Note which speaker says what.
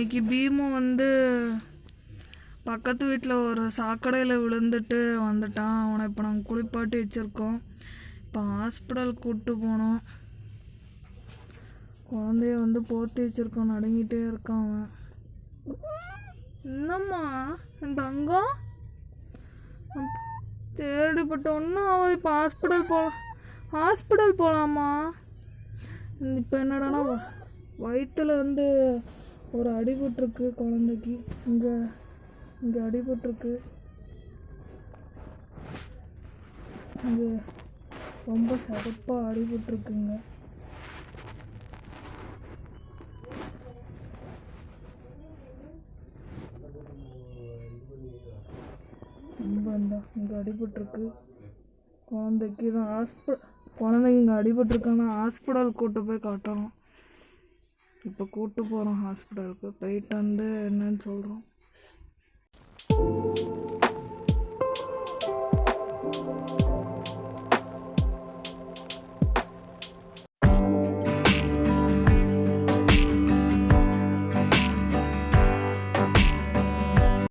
Speaker 1: இன்னைக்கு பீமு வந்து பக்கத்து வீட்டில் ஒரு சாக்கடையில் விழுந்துட்டு வந்துட்டான். அவனை இப்போ நாங்கள் குளிப்பாட்டி வச்சுருக்கோம். இப்போ ஹாஸ்பிட்டல் கூப்பிட்டு போனோம். குழந்தைய வந்து போற்றி வச்சுருக்கோம். நடுங்கிட்டே இருக்கான் அவன். என்னம்மா என் தங்கம் தேடிப்பட்ட ஒன்றும் அவன் இப்போ ஹாஸ்பிட்டல் போகலாமா? இப்போ என்னடானா வயிற்றில் வந்து ஒரு அடிபட்டிருக்கு குழந்தைக்கு. இங்கே அடிபட்டிருக்கு. இங்கே ரொம்ப சிறப்பாக அடிபட்டிருக்குங்க. ரொம்ப இங்கே அடிபட்டிருக்கு குழந்தைக்கு. தான் குழந்தைக்கு இங்கே அடிபட்டிருக்காங்க. ஹாஸ்பிட்டல் கூப்பிட்டு போய் காட்டணும். இப்போ கூப்பிட்டு போகிறோம் ஹாஸ்பிட்டலுக்கு. போயிட்டு வந்து என்னன்னு சொல்கிறோம்.